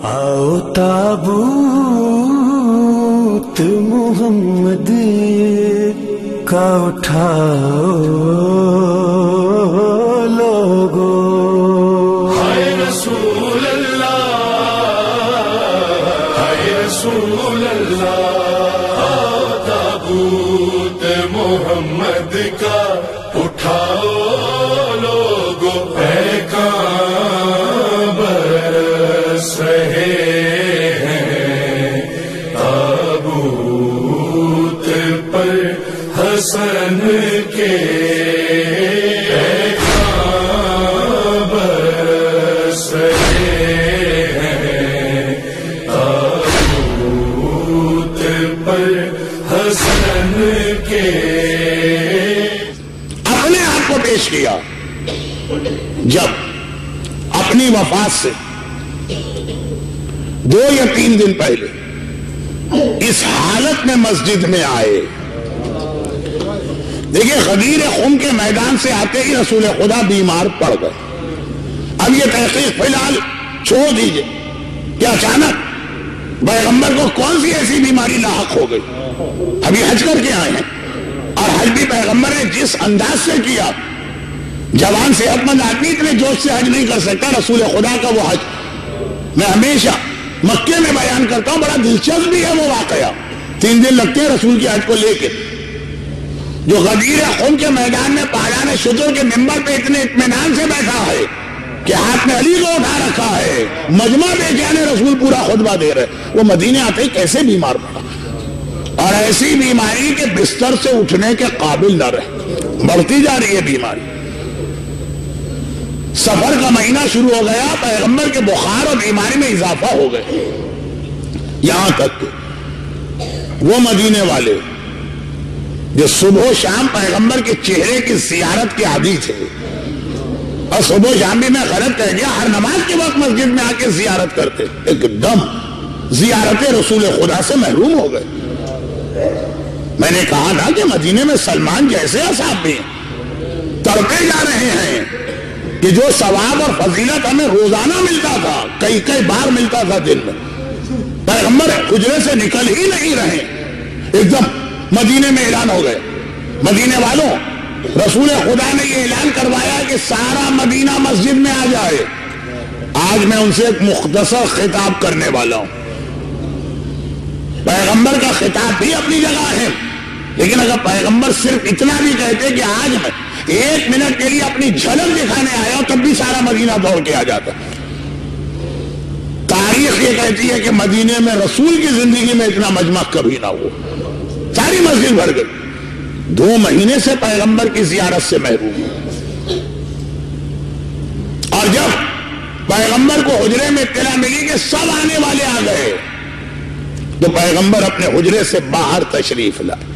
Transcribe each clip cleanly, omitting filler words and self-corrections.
آؤ تابوت محمد کا اٹھاؤ لوگو، ہائے رسول اللہ، ہائے رسول اللہ، آؤ تابوت محمد کا اٹھاؤ لوگو، پیغام برس رہے ہیں تابوت پر حسن کے، پیغام برس رہے ہیں تابوت پر حسن کے۔ اپنے آپ کو پیش کیا جب اپنی وفات سے 2 یا 3 دن پہلے اس حالت میں مسجد میں آئے۔ دیکھیں، غدیر خم کے میدان سے آتے ہی رسول خدا بیمار پڑ گئے۔ اب یہ تحقیق فی الحال چھوڑ دیجئے کہ اچانک پیغمبر کو کون سی ایسی بیماری لاحق ہو گئی۔ ابھی حج کر کے آئے ہیں، اور حج بھی پیغمبر نے جس انداز سے کیا، جوان صحت مند آدمی اتنے جوش سے حج نہیں کر سکتا۔ رسول خدا کا وہ حج میں ہمیشہ مکے میں بیان کرتا ہوں، بڑا دلچسپ بھی ہے وہ واقعہ۔ 3 دن لگتے ہیں رسول کی حج کو لے کے، جو غدیر خم کے میدان میں پالان شجر کے ممبر پہ اتنے اطمینان سے بیٹھا ہے کہ ہاتھ میں علی کو اٹھا رکھا ہے، مجمع بے جانے رسول پورا خطبہ دے رہے، وہ مدینے آتے ہی کیسے بیمار پڑا، اور ایسی بیماری کے بستر سے اٹھنے کے قابل نہ رہے، بڑھتی جا رہی ہے بیماری۔ سفر کا مہینہ شروع ہو گیا، پیغمبر کے بخار اور بیماری میں اضافہ ہو گئے، یہاں تک کہ وہ مدینے والے جو صبح و شام پیغمبر کے چہرے کی زیارت کے عادی تھے، اور صبح و شام بھی میں غلط کہہ گیا، ہر نماز کے وقت مسجد میں آ کے زیارت کرتے، ایک دم زیارت رسول خدا سے محروم ہو گئے۔ میں نے کہا تھا کہ مدینے میں سلمان جیسے اصحاب بھی ہیں، تڑپے جا رہے ہیں کہ جو ثواب اور فضیلت ہمیں روزانہ ملتا تھا، کئی بار ملتا تھا دن میں، پیغمبر حجرے سے نکل ہی نہیں رہے، ایک دم مدینے میں اعلان ہو گئے۔ مدینے والوں، رسول خدا نے یہ اعلان کروایا کہ سارا مدینہ مسجد میں آ جائے۔ آج میں ان سے ایک مختصر خطاب کرنے والا ہوں۔ پیغمبر کا خطاب بھی اپنی جگہ ہے، لیکن اگر پیغمبر صرف اتنا بھی کہتے کہ آج میں 1 منٹ کے لیے اپنی جھلک دکھانے آیا ہوں، تب بھی سارا مدینہ دوڑ کے آ جاتا۔ تاریخ یہ کہتی ہے کہ مدینے میں رسول کی زندگی میں اتنا مجمع کبھی نہ ہوا، ساری مسجد بھر گئی۔ 2 مہینے سے پیغمبر کی زیارت سے محروم، اور جب پیغمبر کو حجرے میں اطلاع ملی کہ سب آنے والے آ گئے، تو پیغمبر اپنے حجرے سے باہر تشریف لائے۔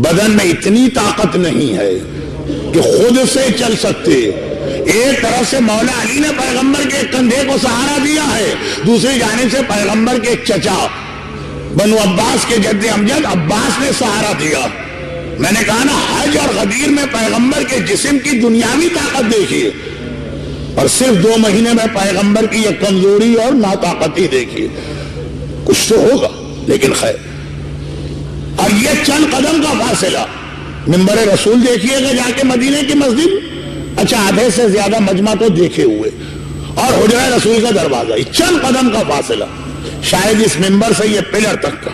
بدن میں اتنی طاقت نہیں ہے کہ خود سے چل سکتے۔ ایک طرف سے مولا علی نے پیغمبر کے کندھے کو سہارا دیا ہے، دوسری جانب سے پیغمبر کے چچا بنو عباس کے جد امجد عباس نے سہارا دیا۔ میں نے کہا نا، حج اور غدیر میں پیغمبر کے جسم کی دنیاوی طاقت دیکھیے، اور صرف 2 مہینے میں پیغمبر کی یہ کمزوری اور ناطاقتی دیکھیے۔ کچھ تو ہوگا، لیکن خیر۔ اور یہ چند قدم کا فاصلہ، منبر رسول دیکھیے گا جا کے مدینے کی مسجد، اچھا آدھے سے زیادہ مجمع تو دیکھے ہوئے، اور حجرہ رسول کا دروازہ، چند قدم کا فاصلہ، شاید اس منبر سے یہ پلر تک کا،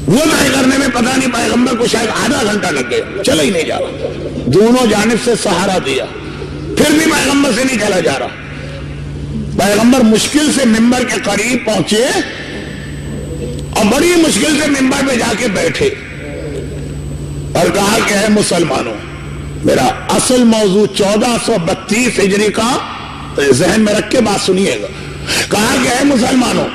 وہ طے کرنے میں پتہ نہیں پیغمبر کو شاید آدھا گھنٹہ لگ گیا، چلا ہی نہیں جا رہا۔ دونوں جانب سے سہارا دیا، پھر بھی پیغمبر سے نہیں چلا جا رہا۔ پیغمبر مشکل سے منبر کے قریب پہنچے، اور بڑی مشکل سے منبر پہ جا کے بیٹھے، اور کہا کہ اے مسلمانوں، میرا اصل موضوع 1432 ہجری کا ذہن میں رکھ کے بات سنیے گا۔ کہا کہ اے مسلمانوں،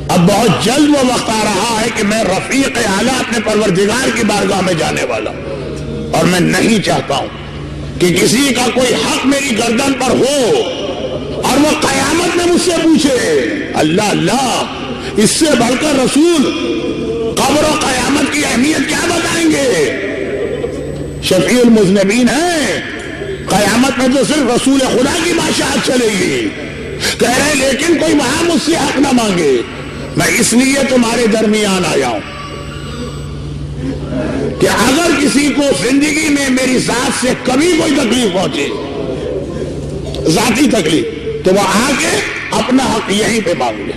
اب بہت جلد وہ وقت آ رہا ہے کہ میں رفیق اعلیٰ اپنے پروردگار کی بارگاہ میں جانے والا ہوں، اور میں نہیں چاہتا ہوں کہ کسی کا کوئی حق میری گردن پر ہو اور وہ قیامت میں مجھ سے پوچھے۔ اللہ اللہ، اس سے بڑھ کر رسول قبر و قیامت کی اہمیت کیا بتائیں گے؟ شفیع المذنبین ہے، قیامت میں تو صرف رسول خدا کی بادشاہت چلے گی، کہہ رہے لیکن کوئی وہاں مجھ سے حق نہ مانگے، میں اس لیے تمہارے درمیان آیا ہوں کہ اگر کسی کو زندگی میں میری ذات سے کبھی کوئی تکلیف پہنچے، ذاتی تکلیف، تو وہ آ کے اپنا حق یہیں پہ مانگ لے،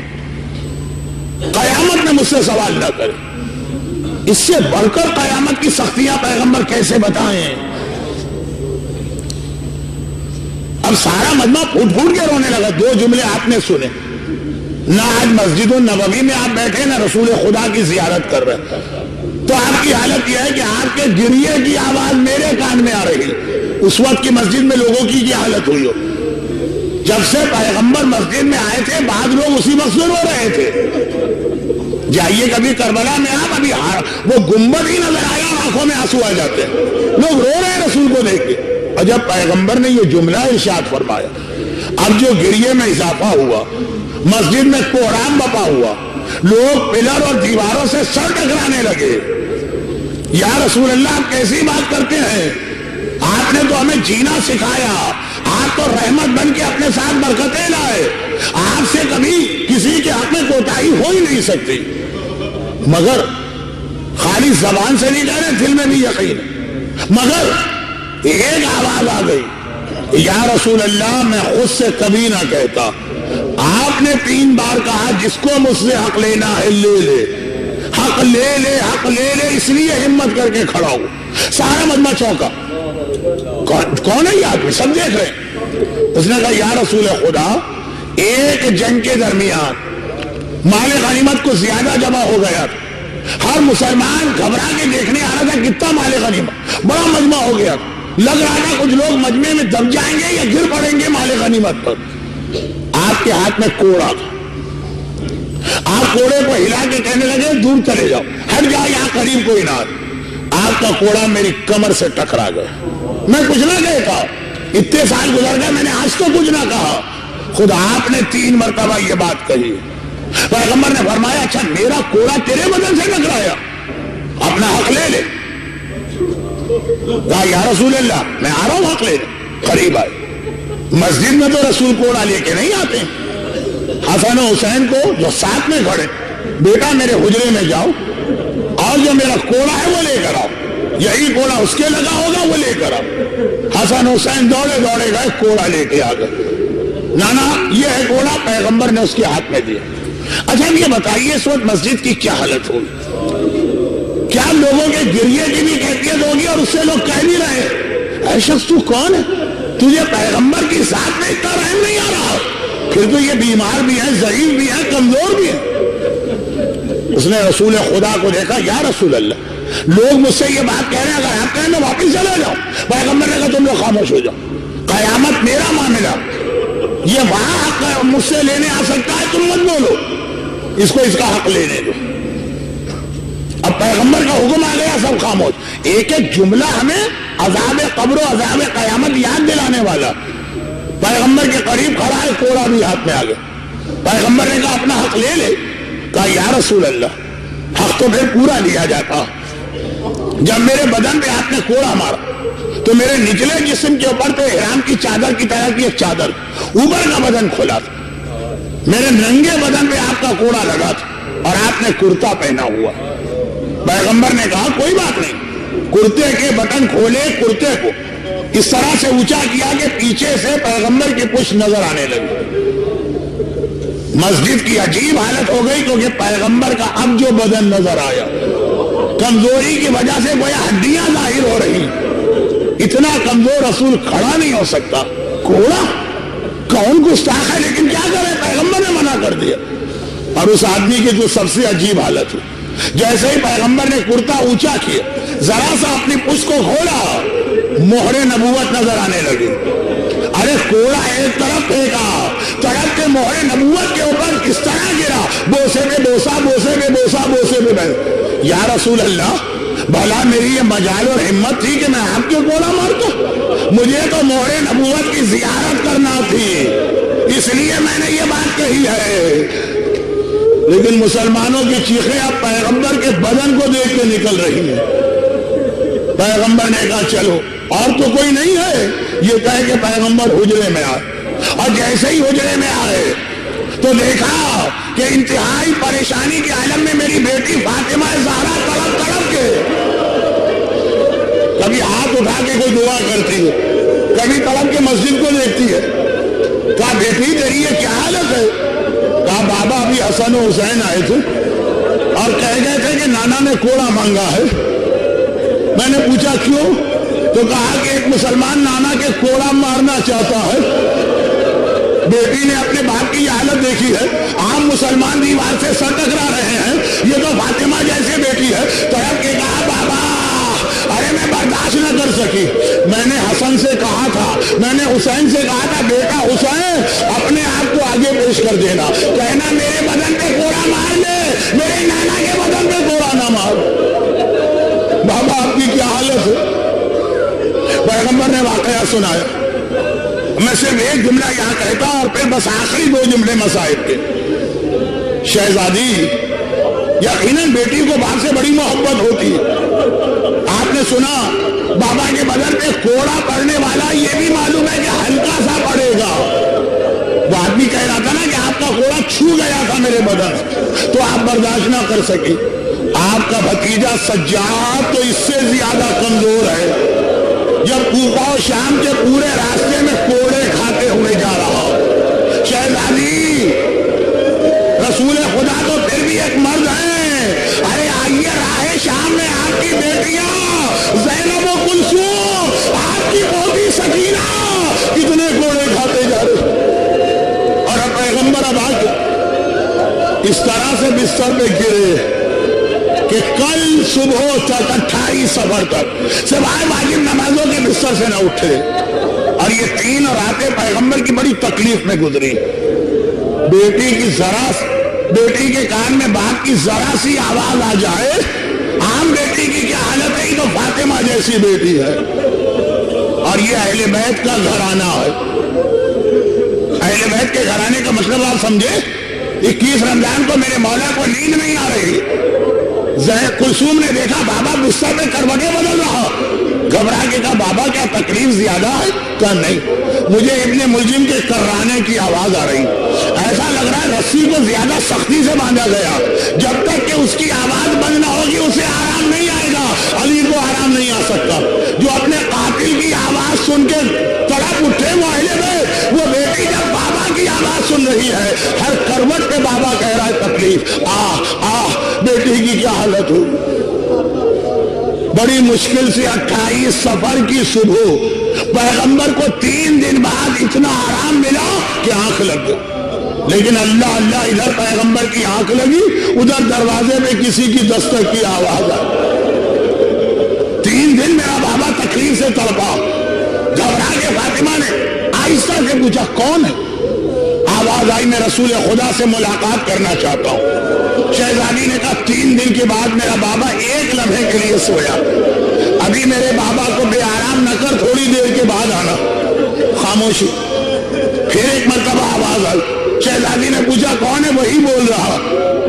قیامت میں مجھ سے سوال نہ کرے۔ اس سے بڑھ کر قیامت کی سختیاں پیغمبر کیسے بتائیں؟ اب سارا مجمع پھوٹ پھوٹ کے رونے لگا۔ دو جملے آپ نے سنے، نہ آج مسجد النبوی میں آپ بیٹھے نہ رسول خدا کی زیارت کر رہے، تو آپ کی حالت یہ ہے کہ آپ کے گریے کی آواز میرے کان میں آ رہی۔ اس وقت کی مسجد میں لوگوں کی کیا حالت ہوئی ہو؟ جب سے پیغمبر مسجد میں آئے تھے بعض لوگ اسی وقت سے رو رہے تھے۔ جائیے کبھی کربلا میں آپ، ابھی وہ گنبد ہی نظر آیا اور آنکھوں میں آنسو آ جاتے ہیں، لوگ رو رہے ہیں رسول کو دیکھ کے۔ اور جب پیغمبر نے یہ جملہ ارشاد فرمایا، اب جو گریے میں اضافہ ہوا، مسجد میں کوہرام بپا ہوا، لوگ پلر اور دیواروں سے سر ٹکرانے لگے۔ یا رسول اللہ آپ کیسی بات کرتے ہیں؟ آپ نے تو ہمیں جینا سکھایا، آپ تو رحمت بن کے اپنے ساتھ برکتیں لائے، آپ سے کبھی کسی کے حق میں کوتاہی ہو ہی نہیں سکتی، مگر خالی زبان سے نہیں کہہ رہے، دل میں بھی یقین ہے۔ مگر ایک آواز آ گئی، یا رسول اللہ میں خود سے کبھی نہ کہتا، آپ نے 3 بار کہا جس کو مجھ سے حق لینا ہے لے لے، حق لے لے، حق لے لے، اس لیے ہمت کر کے کھڑا ہوں۔ سارا مجمع چونکا، کون ہے یہ آدمی؟ سب دیکھ رہے ہیں۔ اس نے کہا یا رسول خدا، ایک جنگ کے درمیان مال غنیمت کو زیادہ جمع ہو گیا تھا، ہر مسلمان گھبرا کے دیکھنے آ رہا تھا کتنا مال غنیمت، بڑا مجمع ہو گیا، لگ رہا تھا کچھ لوگ مجمع میں دب جائیں گے یا گر پڑیں گے مال غنیمت پر۔ آپ کے ہاتھ میں کوڑا تھا، آپ کوڑے کو ہلا کے کہنے لگے دور چلے جاؤ، ہٹ جاؤ، یہاں قریب کوئی نہ۔ آپ کا کوڑا میری کمر سے ٹکرا گیا، میں کچھ نہ کہتا، اتنے سال گزر گئے میں نے آج تو کچھ نہ کہا، خود آپ نے 3 مرتبہ یہ بات کہی۔ پیغمبر نے فرمایا اچھا میرا کوڑا تیرے بدن سے ٹکرایا، اپنا حق لے لے۔ کہا یا رسول اللہ میں آ رہا ہوں حق لے لے۔ قریب آئے، مسجد میں تو رسول کوڑا لے کے نہیں آتے، حسن و حسین کو جو ساتھ میں کھڑے، بیٹا میرے حجرے میں جاؤ اور جو میرا کوڑا ہے وہ لے کر آؤ، یہی کوڑا اس کے لگا ہوگا وہ لے کر آؤ۔ حسن حسین دوڑے دوڑے گئے، کوڑا لے کے آ گئے۔ نانا یہ ہے کوڑا، پیغمبر نے اس کے ہاتھ میں دیا۔ اچھا یہ بتائیے اس وقت مسجد کی کیا حالت ہوگی؟ کیا لوگوں کے گریے کی بھی کیفیت ہوگی اور اس سے لوگ کہہ نہیں رہے اے شخص تو کون ہے، تجھے پیغمبر کی ذات میں اتنا رحم نہیں آ رہا، پھر تو یہ بیمار بھی ہے، ضعیف بھی ہے، کمزور بھی ہے۔ اس نے رسول خدا کو دیکھا، یا رسول اللہ لوگ مجھ سے یہ بات کہہ رہے ہیں، اگر آپ کہیں میں واپس چلا جاؤں۔ پیغمبر نے کہا تم لوگ خاموش ہو جاؤ، قیامت میرا معاملہ، یہ وہاں حق مجھ سے لینے آ سکتا ہے، تم مت بولو، اس کو اس کا حق لینے دو۔ اب پیغمبر کا حکم آ گیا، سب خاموش۔ ایک ایک جملہ ہمیں عذاب قبر و عذاب قیامت یاد دلانے والا۔ پیغمبر کے قریب کھڑا ہے، کوڑا بھی ہاتھ میں آ گیا۔ پیغمبر نے کہا اپنا حق لے لے۔ کہا یا رسول اللہ حق تو پھر پورا لیا جاتا، جب میرے بدن پہ آپ نے کوڑا مارا تو میرے نچلے جسم کے اوپر تو احرام کی چادر کی طرح کی ایک چادر، اوپر کا بدن کھلا تھا، میرے ننگے بدن پہ آپ کا کوڑا لگا تھا اور آپ نے کرتا پہنا ہوا۔ پیغمبر نے کہا کوئی بات نہیں، کرتے کے بٹن کھولے، کرتے کو اس طرح سے اونچا کیا کہ پیچھے سے پیغمبر کی پشت نظر آنے لگی۔ مسجد کی عجیب حالت ہو گئی کیونکہ پیغمبر کا اب جو بدن نظر آیا، کمزوری کی وجہ سے گویا ہڈیاں ظاہر ہو رہی، اتنا کمزور رسول کھڑا نہیں ہو سکتا۔ کوڑا کون گستاخ ہے، لیکن کیا کرے، پیغمبر نے منع کر دیا۔ اور اس آدمی کی جو سب سے عجیب حالت ہوئی، جیسے ہی پیغمبر نے کرتا اونچا کیا، ذرا سا اپنی پشت کو کھولا، مہر نبوت نظر آنے لگی۔ ارے کوڑا ایک طرف پھینکا، طرف کے مہر نبوت کے اوپر کس طرح گرا، بوسے پہ بوسا، بوسے پہ بوسا، بوسے پہ بوسا۔ یا رسول اللہ بھلا میری یہ مجال اور ہمت تھی کہ میں آپ کے کوڑا مارتا، مجھے تو مہر نبوت کی زیارت کرنا تھی، اس لیے میں نے یہ بات کہی ہے۔ لیکن مسلمانوں کی چیخیں اب پیغمبر کے بدن کو دیکھ کے نکل رہی ہیں۔ پیغمبر نے کہا چلو، اور تو کوئی نہیں ہے، یہ کہہ کہ پیغمبر حجرے میں آئے، اور جیسے ہی حجرے میں آئے تو دیکھا کہ انتہائی پریشانی کے عالم میں میری بیٹی فاطمہ زہرا تڑپ تڑپ کے کبھی ہاتھ اٹھا کے کوئی دعا کرتی ہے، کبھی تڑپ کے مسجد کو دیکھتی ہے. کہا بیٹی تیری یہ کیا حالت ہے؟ کہا بابا ابھی حسن و حسین آئے تھے اور کہہ گئے تھے کہ نانا نے کوڑا مانگا ہے. میں نے پوچھا کیوں؟ تو کہا کہ ایک مسلمان نانا کے کوڑا مارنا چاہتا ہے. بیٹی نے اپنے باپ کی یہ حالت دیکھی ہے. عام مسلمان دیوار سے سر ٹکرا رہے ہیں، یہ تو فاطمہ جیسے بیٹی ہے. تڑپ کے کہا بابا ارے میں برداشت نہ کر سکی. میں نے حسن سے کہا تھا، میں نے حسین سے کہا تھا بیٹا حسین اپنے آپ کو آگے پیش کر دینا، کہنا میرے بدن پہ کوڑا مار لے، میرے نانا کے بدن پہ کوڑا نہ مار. بابا آپ کی کیا حالت ہے؟ پیغمبر نے واقعہ سنایا. میں صرف ایک جملہ یہاں کہتا اور پھر بس آخری 2 جملے مصائب کے. شہزادی یقیناً بیٹی کو باپ سے بڑی محبت ہوتی ہے. آپ نے سنا بابا کے بدن پہ کوڑا پڑنے والا یہ بھی معلوم ہے کہ ہلکا سا پڑے گا. وہ آدمی کہہ رہا تھا نا کہ آپ کا کوڑا چھو گیا تھا میرے بدن، تو آپ برداشت نہ کر سکے. آپ کا بھتیجا سجاد تو اس سے زیادہ کمزور ہے. جب کوفہ و شام کے پورے راستے میں کوڑے کھاتے ہوئے جا رہا. شہزادی رسول خدا تو پھر بھی ایک مرد ہیں. ارے آئیے راہ شام میں آپ کی بیٹیاں زینب و کلثوم، آپ کی پوتی سکینہ کتنے کوڑے کھاتے جا رہے. اور اب پیغمبر اب آ کے اس طرح سے بستر پہ گرے کہ کل صبح تک 28 صفر تک سوائے واجب نمازوں کے بستر سے نہ اٹھے. اور یہ 3 راتیں پیغمبر کی بڑی تکلیف میں گزری. بیٹی کے کان میں باپ کی ذرا سی آواز آ جائے. عام بیٹی کی کیا حالت ہے؟ تو فاطمہ جیسی بیٹی ہے. اور یہ اہل بیت کا گھرانہ ہے. اہل بیت کے گھرانے کا مطلب آپ سمجھے. 21 رمضان کو میرے مولا کو نیند نہیں آ رہی. کلثوم نے دیکھا بابا بستر میں کروٹیں بدل رہا. گھبرا کے کہا بابا کیا تکلیف زیادہ ہے؟ کہا نہیں، مجھے ابن ملجم کے کرانے کی آواز آ رہی. ایسا لگ رہا ہے رسی کو زیادہ سختی سے باندھا گیا. جب تک کہ اس کی آواز بند نہ ہوگی اسے آرام نہیں آئے گا. علی کو آرام نہیں آ سکتا. جو اپنے قاتل کی آواز سن کے تڑپ اٹھے وہ اہل بیت، وہ بیٹی جب بابا کی آواز سن رہی ہے ہر کروٹ پہ بابا کہہ رہا ہے تکلیف. بیٹی کی کیا حالت ہو. بڑی مشکل سے 28 صفر کی صبح پیغمبر کو 3 دن بعد اتنا آرام ملا کہ آنکھ لگ گئی. لیکن اللہ اللہ ادھر پیغمبر کی آنکھ لگی، ادھر دروازے میں کسی کی دستک کی آواز آئی. 3 دن میرا بابا تکلیف سے تڑپا. گھبرا کے فاطمہ نے آہستہ سے پوچھا کون ہے؟ آواز آئی میں رسول خدا سے ملاقات کرنا چاہتا ہوں. شہزادی نے کہا 3 دن کے بعد میرا بابا ایک لمحے کے لیے سویا. ابھی میرے بابا کو بے آرام نہ کر، تھوڑی دیر کے بعد آنا. خاموشی. پھر ایک مرتبہ آواز آئی. شہزادی نے پوچھا کون ہے؟ وہی بول رہا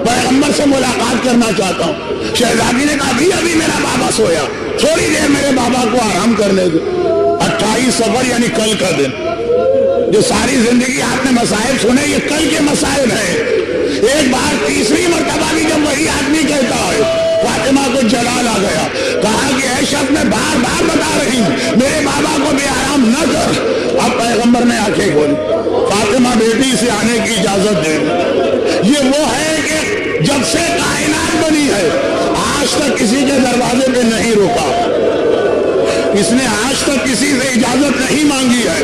پیغمبر سے ملاقات کرنا چاہتا ہوں. شہزادی نے کہا ابھی میرا بابا سویا، تھوڑی دیر میرے بابا کو آرام کرنے دو. 28 صفر یعنی کل کا دن. جو ساری زندگی آپ نے مسائل سنے یہ کل کے مسائل ہیں. ایک بار تیسری مرتبہ بھی جب وہی آدمی کہتا ہے فاطمہ کو جلال آ گیا. کہا کہ اے شخص میں بار بار بتا رہی ہوں میرے بابا کو بے آرام نہ کر. اب پیغمبر نے آنکھیں کھولی. فاطمہ بیٹی سے آنے کی اجازت دے. یہ وہ ہے کہ جب سے کائنات بنی ہے آج تک کسی کے دروازے پہ نہیں روکا. اس نے آج تک کسی سے اجازت نہیں مانگی ہے.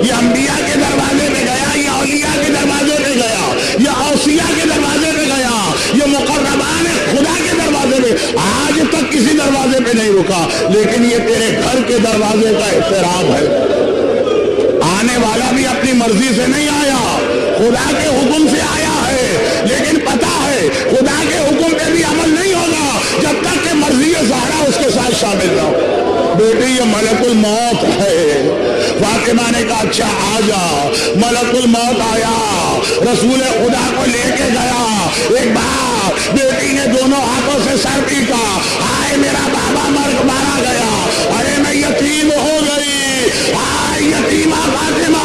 یہ انبیاء کے دروازے پہ گیا، یہ اولیاء کے دروازے پہ گیا، یہ اوصیاء کے دروازے پہ گیا، یہ مقربان خدا کے دروازے پہ. آج تک کسی دروازے پہ نہیں رکا. لیکن یہ تیرے گھر کے دروازے کا احترام ہے. آنے والا بھی اپنی مرضی سے نہیں آیا، خدا کے حکم سے آیا ہے. لیکن پتا ہے خدا کے حکم پہ بھی عمل نہیں ہوگا جب تک کہ مرضی زہرا اس کے ساتھ شامل نہ ہو. بیٹی یہ ملک الموت ہے. فاطمہ نے کہا اچھا آ جا. ملک الموت آیا، رسول خدا کو لے کے گیا. ایک بار بیٹی نے دونوں ہاتھوں سے سر پیٹا. ہائے میرا بابا مارا گیا، ارے میں یتیم ہو گئی. ہائے یتیمہ فاطمہ.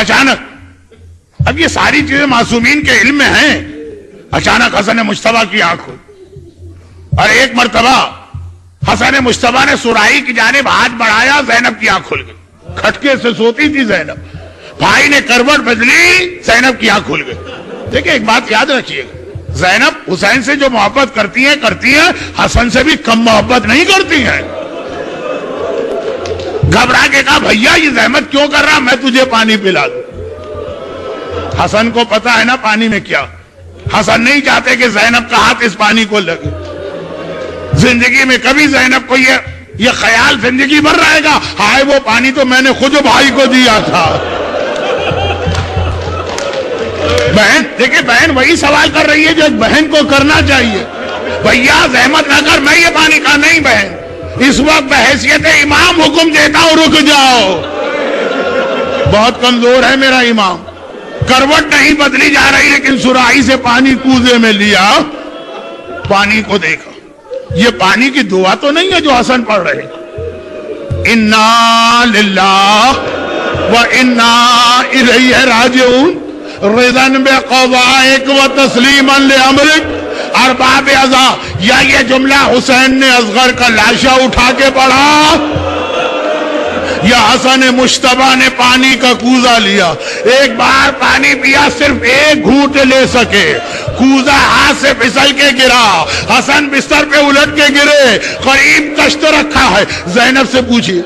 اچانک، اب یہ ساری چیزیں معصومین کے علم میں ہیں، اچانک حسن مجتبیٰ کی آنکھ کھلی، اور ایک مرتبہ حسن مجتبیٰ نے سرائی کی جانب ہاتھ بڑھایا، زینب کی آنکھ کھل گئی، کھٹکے سے سوتی تھی زینب، بھائی نے کروٹ بدلی، زینب کی آنکھ کھل گئی۔ دیکھیں ایک بات یاد رکھیے گا، زینب حسین سے جو محبت کرتی ہیں، حسن سے بھی کم محبت نہیں کرتی ہیں۔ گھبرا کے کہا بھیا یہ زحمت کیوں کر رہا، میں تجھے پانی پلا دوں۔ حسن کو پتا ہے نا پانی میں کیا، حسن نہیں چاہتے کہ زینب کا ہاتھ اس پانی کو لگے۔ زندگی میں کبھی زینب کو یہ خیال زندگی بھر رہے گا، ہائے وہ پانی تو میں نے خود بھائی کو دیا تھا۔ بہن دیکھیں، بہن وہی سوال کر رہی ہے جو ایک بہن کو کرنا چاہیے، بھیا زحمت نہ کر، میں یہ پانی کا نہیں بہن، اس وقت بحیثیت امام حکم دیتا ہوں رک جاؤ، بہت کمزور ہے میرا امام، کروٹ نہیں بدلی جا رہی لیکن سرائی سے پانی کوزے میں لیا، پانی کو دیکھا، یہ پانی کی دعا تو نہیں ہے جو حسن پڑھ رہے، انا للہ و انا الیہ راجعون رضن بقضائک و تسلیما لامرک ارباب عزا، یا یہ جملہ حسین نے اصغر کا لاشا اٹھا کے پڑھا یا حسن مجتبیٰ نے پانی کا کوزہ لیا، ایک بار پانی پیا صرف ایک گھونٹ لے سکے، کوزہ ہاتھ سے پھسل کے گرا، حسن بستر پہ الٹ کے گرے، قریب کشت رکھا ہے، زینب سے پوچھئے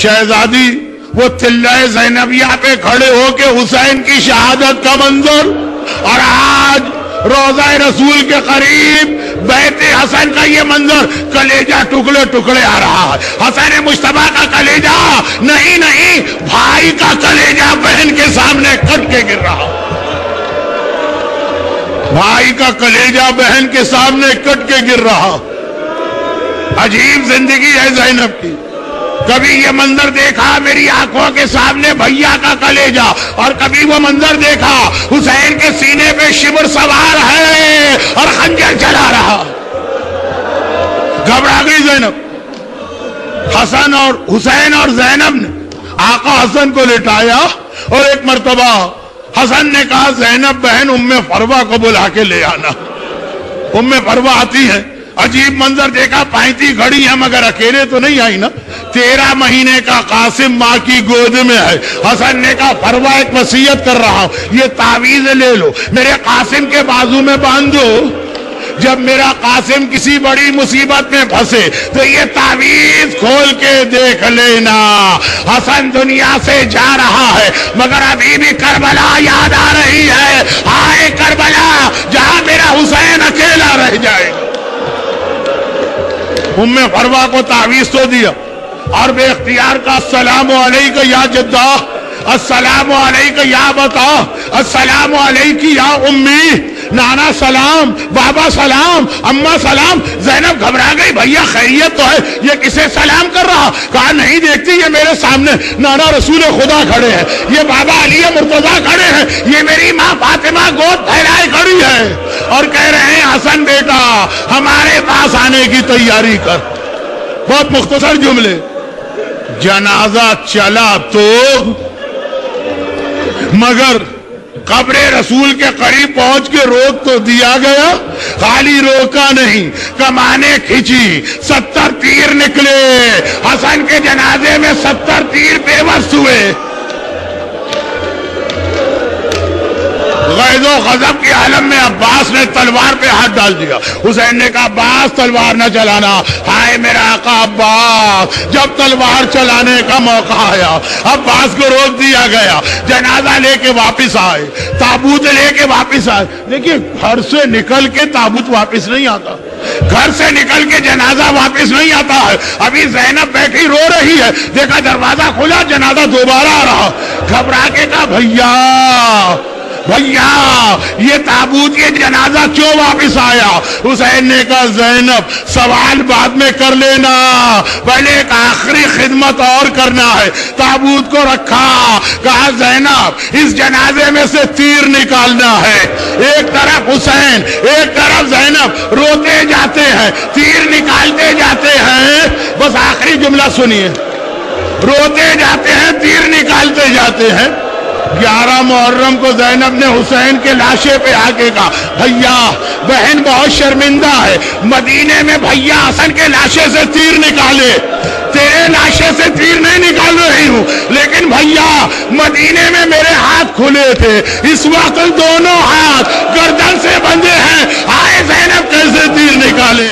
شہزادی وہ تلہ زینبیہ پہ کھڑے ہو کے حسین کی شہادت کا منظر، اور آج روضہ رسول کے قریب بیت حسن کا یہ منظر، کلیجہ ٹکڑے ٹکڑے آ رہا ہے، حسن مجتبیٰ کا کلیجہ نہیں بھائی کا کلیجہ بہن کے سامنے کٹ کے گر رہا، بھائی کا کلیجہ بہن کے سامنے کٹ کے گر رہا۔ عجیب زندگی ہے زینب کی، کبھی یہ منظر دیکھا میری آنکھوں کے سامنے بھیا کا کلیجہ، اور کبھی وہ منظر دیکھا حسین کے سینے پہ شبر سوار ہے اور خنجر چلا رہا، گھبرا گئی زینب۔ حسن اور حسین اور زینب نے آقا حسن کو لٹایا، اور ایک مرتبہ حسن نے کہا زینب بہن ام فروہ کو بلا کے لے آنا، ام فروہ آتی ہے، عجیب منظر دیکھا، پائنتی گھڑی ہے مگر اکیلے تو نہیں آئی نا، 13 مہینے کا قاسم ماں کی گود میں ہے۔ حسن نے کہا فروہ ایک وصیت کر رہا ہوں، یہ تعویذ لے لو، میرے قاسم کے بازو میں باندھ دو، جب میرا قاسم کسی بڑی مصیبت میں پھنسے تو یہ تعویذ کھول کے دیکھ لینا۔ حسن دنیا سے جا رہا ہے مگر ابھی بھی کربلا یاد آ رہی ہے، ہائے کربلا جہاں میرا حسین اکیلا رہ جائے گا۔ ام فروہ کو تعویذ تو دیا، اور بے اختیار کا السلام علیکہ یا جدہ، السلام علیکہ یا بتا، السلام علیکہ یا امی، نانا سلام، بابا سلام، اماں سلام۔ زینب گھبرا گئی، بھیا خیریت تو ہے، یہ کسے سلام کر رہا؟ کہا نہیں دیکھتی یہ میرے سامنے نانا رسول خدا کھڑے ہیں، یہ بابا علی مرتضیٰ کھڑے ہیں، یہ میری ماں فاطمہ گود پھیلائے کھڑی ہے، اور کہہ رہے ہیں حسن بیٹا ہمارے پاس آنے کی تیاری کر۔ بہت مختصر جملے، جنازہ چلا تو مگر قبر رسول کے قریب پہنچ کے روک تو دیا گیا، خالی روکا نہیں، کمانے کھینچی، 70 تیر نکلے، حسن کے جنازے میں 70 تیر بے بس ہوئے۔ غیظ و غضب کے عالم میں عباس نے تلوار پہ ہاتھ ڈال دیا، حسین نے کہا عباس تلوار نہ چلانا، ہائے میرا آقا عباس۔ جب تلوار چلانے کا موقع آیا عباس کو روک دیا گیا، جنازہ لے کے واپس آئے، تابوت لے کے واپس آئے۔ دیکھیے گھر سے نکل کے تابوت واپس نہیں آتا، گھر سے نکل کے جنازہ واپس نہیں آتا ہے۔ ابھی زینب بیٹھی رو رہی ہے، دیکھا دروازہ کھلا، جنازہ دوبارہ آ رہا، گھبرا کے کہا بھیا یہ تابوت یہ جنازہ کیوں واپس آیا؟ حسین نے کہا زینب سوال بعد میں کر لینا، پہلے ایک آخری خدمت اور کرنا ہے۔ تابوت کو رکھا، کہا زینب اس جنازے میں سے تیر نکالنا ہے، ایک طرف حسین ایک طرف زینب روتے جاتے ہیں، تیر نکالتے جاتے ہیں۔ بس آخری جملہ سنیے، روتے جاتے ہیں، تیر نکالتے جاتے ہیں۔ 11 محرم کو زینب نے حسین کے لاشے پہ آ کے کہا بھیا بہن بہت شرمندہ ہے، مدینے میں بھیا حسن کے لاشے سے تیر نکالے، تیرے لاشے سے تیر نہیں نکال رہی ہوں، لیکن بھیا مدینے میں میرے ہاتھ کھلے تھے، اس وقت دونوں ہاتھ گردن سے بندھے ہیں، آئے زینب کیسے تیر نکالے؟